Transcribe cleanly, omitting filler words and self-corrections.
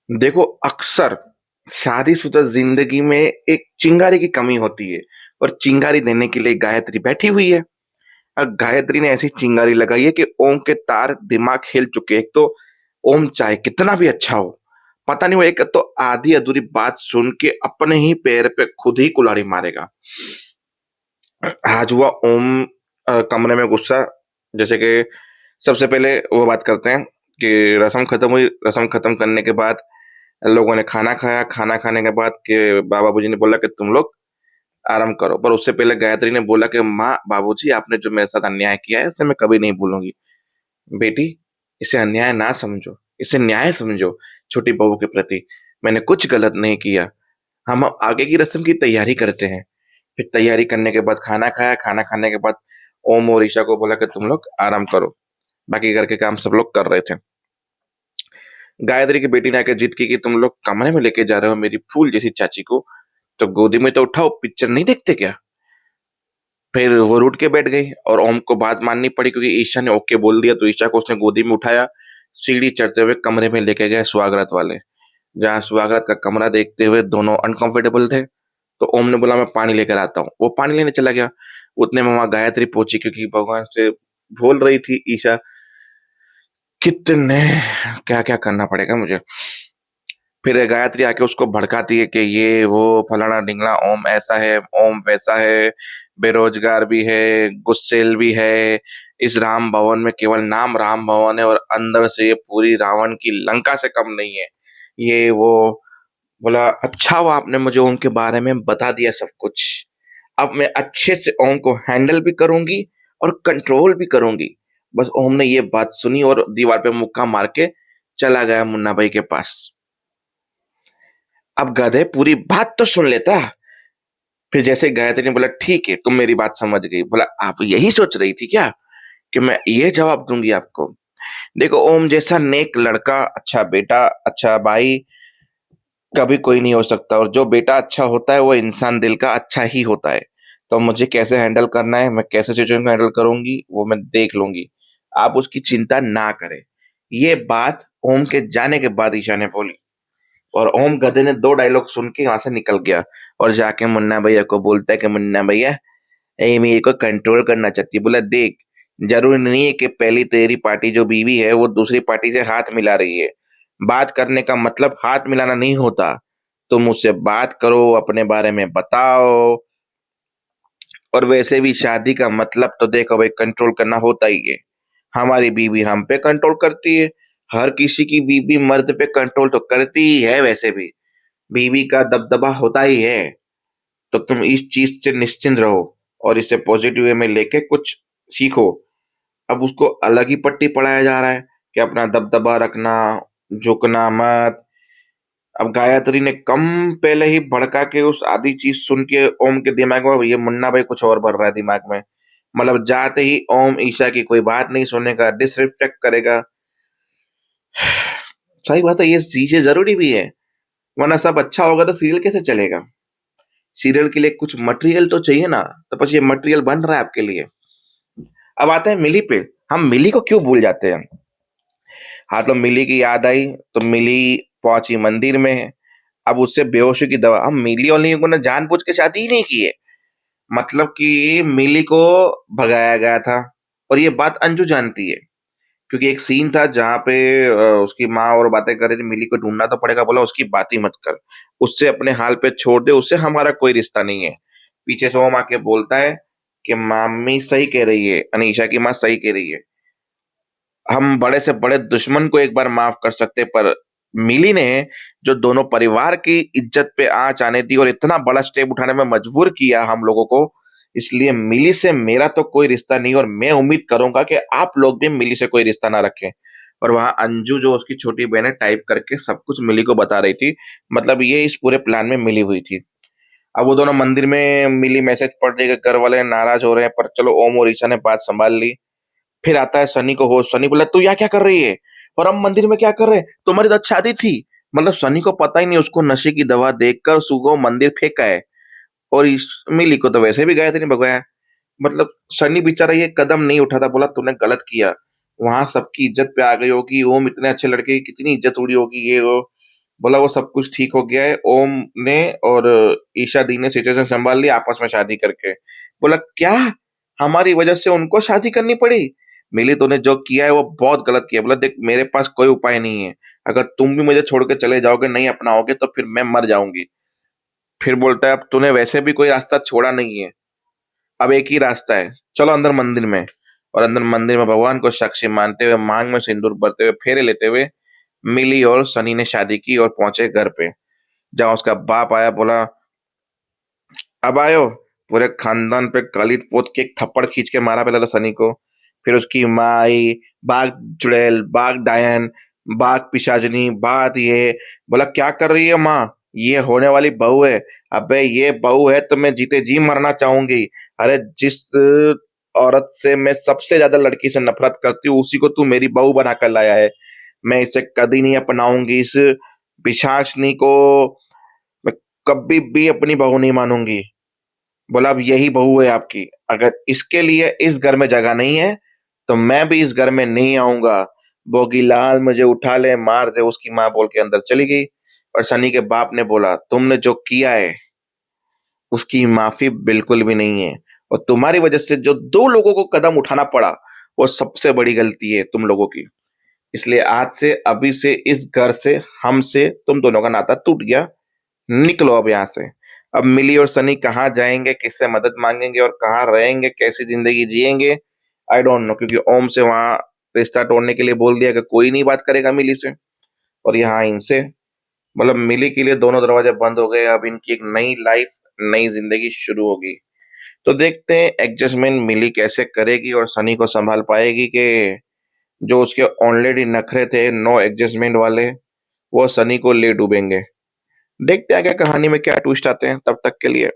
देखो, अक्सर शादीशुदा ज़िंदगी में एक चिंगारी की कमी होती है और चिंगारी देने के लिए गायत्री बैठी हुई है। गायत्री ने ऐसी चिंगारी लगाई है कि ओम के तार दिमाग हिल चुके हैं। एक तो ओम चाहे कितना भी अच्छा हो, पता नहीं वो एक तो आधी-अधूरी बात सुन के अपने ही पैर पे खुद ही कुल्हाड़ी मारेगा। आज हुआ ओम कमरे में गुस्सा। जैसे कि सबसे पहले वो बात करते हैं कि रस्म खत्म हुई। रस्म खत्म करने के बाद लोगों ने खाना खाया। खाना खाने के बाद के बाबूजी ने बोला कि तुम लोग आराम करो। पर उससे पहले गायत्री ने बोला कि माँ, बाबूजी, आपने जो मेरे साथ अन्याय किया है इसे मैं कभी नहीं भूलूंगी। बेटी, इसे अन्याय ना समझो, इसे न्याय समझो। छोटी बहू के प्रति मैंने कुछ गलत नहीं किया। हम अब आगे की रस्म की तैयारी करते हैं। फिर तैयारी करने के बाद खाना खाया। खाना खाने के बाद ओम और ईशा को बोला कि तुम लोग आराम करो। बाकी घर के काम सब लोग कर रहे थे। गायत्री की बेटी ने आके जिद की कि तुम लोग कमरे में लेके जा रहे हो मेरी फूल जैसी चाची को, तो गोदी में तो उठाओ, पिक्चर नहीं देखते क्या? फिर वो रूठ के बैठ गई और ओम को बात माननी पड़ी क्योंकि ईशा ने ओके बोल दिया, तो ईशा को उसने गोदी में उठाया। सीढ़ी चढ़ते हुए कमरे में लेके गए स्वागत वाले, जहाँ स्वागत का कमरा देखते हुए दोनों अनकंफर्टेबल थे। तो ओम ने बोला मैं पानी लेकर आता हूँ। वो पानी लेने चला गया। उतने में वहां गायत्री पहुंची क्योंकि भगवान से बोल रही थी ईशा, कितने क्या क्या करना पड़ेगा मुझे। फिर गायत्री आके उसको भड़काती है कि ये वो फलाना ढिंगला, ओम ऐसा है, ओम वैसा है, बेरोजगार भी है, गुस्सेल भी है। इस राम भवन में केवल नाम राम भवन है और अंदर से ये पूरी रावण की लंका से कम नहीं है। ये वो बोला, अच्छा हुआ आपने मुझे ओम के बारे में बता दिया सब कुछ। अब मैं अच्छे से ओम को हैंडल भी करूंगी और कंट्रोल भी करूंगी। बस ओम ने ये बात सुनी और दीवार पे मुक्का मार के चला गया मुन्ना भाई के पास। अब गधे पूरी बात तो सुन लेता। फिर जैसे गायत्री ने बोला ठीक है, तुम मेरी बात समझ गई। बोला आप यही सोच रही थी क्या कि मैं ये जवाब दूंगी आपको? देखो, ओम जैसा नेक लड़का, अच्छा बेटा, अच्छा भाई कभी कोई नहीं हो सकता, और जो बेटा अच्छा होता है वो इंसान दिल का अच्छा ही होता है। तो मुझे कैसे हैंडल करना है, मैं कैसे सिचुएशन को हैंडल करूंगी वो मैं देख लूंगी। आप उसकी चिंता ना करें। ये बात ओम के जाने के बाद ईशा ने बोली और ओम गधे ने दो डायलॉग सुन के वहां से निकल गया और जाके मुन्ना भैया को बोलता है कि मुन्ना भैया, ये मेरे को कंट्रोल करना चाहती है। बोला देख, जरूरी नहीं है कि पहली तेरी पार्टी जो बीवी है वो दूसरी पार्टी से हाथ मिला रही है। बात करने का मतलब हाथ मिलाना नहीं होता। तुम मुझसे बात करो, अपने बारे में बताओ। और वैसे भी शादी का मतलब तो देखो भाई, कंट्रोल करना होता ही है। हमारी बीवी हम पे कंट्रोल करती है। हर किसी की बीवी मर्द पे कंट्रोल तो करती ही है। वैसे भी बीवी का दबदबा होता ही है। तो तुम इस चीज से निश्चिंत रहो और इसे पॉजिटिव वे में लेके कुछ सीखो। अब उसको अलग ही पट्टी पढ़ाया जा रहा है कि अपना दबदबा रखना, झुकना मत। अब गायत्री ने कम पहले ही भड़का के उस आधी चीज सुन के ओम के दिमाग में ये मुन्ना भाई कुछ और भर रहा है दिमाग में। मतलब जाते ही ओम ईशा की कोई बात नहीं सुनेगा, डिसरिस्पेक्ट करेगा। सही बात है, ये चीजें जरूरी भी है, वरना सब अच्छा होगा तो सीरियल कैसे चलेगा? सीरियल के लिए कुछ मटेरियल तो चाहिए ना। तो बस ये मटेरियल बन रहा है आपके लिए। अब आते हैं मिली पे। हम मिली को क्यों भूल जाते हैं? हाँ, तो मिली की याद आई तो मिली पहुंची मंदिर में। अब उससे बेहोशी की दवा। हम मिली और को ने जानबूझ के शादी ही नहीं की है। मतलब कि मिली को भगाया गया था और ये बात अंजू जानती है क्योंकि एक सीन था जहाँ पे उसकी माँ और बातें कर रही थी, मिली को ढूंढना तो पड़ेगा। बोला उसकी बात ही मत कर, उससे अपने हाल पे छोड़ दे, उससे हमारा कोई रिश्ता नहीं है। पीछे से वो माँ के बोलता है कि मामी सही कह रही है, अनीशा की माँ सही कह रही है। हम बड़े से बड़े दुश्मन को एक बार माफ कर सकते, पर मिली ने जो दोनों परिवार की इज्जत पे आंच आने दी और इतना बड़ा स्टेप उठाने में मजबूर किया हम लोगों को, इसलिए मिली से मेरा तो कोई रिश्ता नहीं और मैं उम्मीद करूंगा कि आप लोग भी मिली से कोई रिश्ता ना रखें। और वहां अंजू जो उसकी छोटी बहन है टाइप करके सब कुछ मिली को बता रही थी। मतलब ये इस पूरे प्लान में मिली हुई थी। अब वो दोनों मंदिर में, मिली मैसेज पढ़ रही है कि घर वाले नाराज हो रहे हैं, पर चलो ओम और ईशा ने बात संभाल ली। फिर आता है सनी को होश। सनी बोला तू यहाँ क्या कर रही है और हम मंदिर में क्या कर रहे हैं? तुम्हारी तो आज शादी थी। मतलब सनी को पता ही नहीं, उसको नशे की दवा देखकर सुगो मंदिर फेंका है और इस मिली को तो वैसे भी गायत्री ने भगाया। मतलब सनी बेचारा ये कदम नहीं उठाता। बोला तूने गलत किया, वहां सबकी इज्जत पे आ गई होगी, ओम इतने अच्छे लड़के की कितनी इज्जत उड़ी होगी, ये वो। बोला वो सब कुछ ठीक हो गया है, ओम ने और ईशा दी ने सिचुएशन संभाल लिया आपस में शादी करके। बोला क्या, हमारी वजह से उनको शादी करनी पड़ी? मिली, तूने जो किया है वो बहुत गलत किया। बोला देख, मेरे पास कोई उपाय नहीं है, अगर तुम भी मुझे छोड़ के चले जाओगे, नहीं अपनाओगे, तो फिर मैं मर जाऊंगी। फिर बोलता है अब तूने वैसे भी कोई रास्ता छोड़ा नहीं है, अब एक ही रास्ता है, चलो अंदर मंदिर में। और अंदर मंदिर में भगवान को साक्षी मानते हुए, मांग में सिंदूर भरते हुए, फेरे लेते हुए मिली और सनी ने शादी की और पहुंचे घर पे। जहां उसका बाप आया, बोला अब आयो। पूरे खानदान पे कालित पोत के एक थप्पड़ खींच के मारा पहले तो सनी को। फिर उसकी माँ आई, बाग चुड़ैल, बाग डायन, बाग पिशाचनी, बात ये। बोला क्या कर रही है माँ, ये होने वाली बहू है। अबे ये बहू है तो मैं जीते जी मरना चाहूंगी। अरे जिस औरत से मैं सबसे ज्यादा लड़की से नफरत करती हूँ, उसी को तू मेरी बहू बना कर लाया है। मैं इसे कभी नहीं अपनाऊंगी, इस पिशाचनी को मैं कभी भी अपनी बहू नहीं मानूंगी। बोला अब यही बहू है आपकी, अगर इसके लिए इस घर में जगह नहीं है तो मैं भी इस घर में नहीं आऊंगा। बोगीलाल मुझे उठा ले मार दे, उसकी माँ बोल के अंदर चली गई। और सनी के बाप ने बोला तुमने जो किया है उसकी माफी बिल्कुल भी नहीं है, और तुम्हारी वजह से जो दो लोगों को कदम उठाना पड़ा वो सबसे बड़ी गलती है तुम लोगों की। इसलिए आज से, अभी से इस घर से, हमसे तुम दोनों का नाता टूट गया। निकलो अब यहाँ से। अब मिली और सनी कहाँ जाएंगे, किससे मदद मांगेंगे और कहाँ रहेंगे, कैसी जिंदगी जिएंगे, आई डोंट नो। क्योंकि ओम से वहां रिश्ता तोड़ने के लिए बोल दिया कि कोई नहीं बात करेगा मिली से। और यहाँ इनसे, मतलब मिली के लिए दोनों दरवाजे बंद हो गए। अब इनकी एक नई लाइफ, नई जिंदगी शुरू होगी। तो देखते हैं एडजस्टमेंट मिली कैसे करेगी और सनी को संभाल पाएगी, कि जो उसके ऑलरेडी नखरे थे नो एडजस्टमेंट वाले, वो सनी को ले डूबेंगे। देखते हैं आगे कहानी में क्या ट्विस्ट आते हैं। तब तक के लिए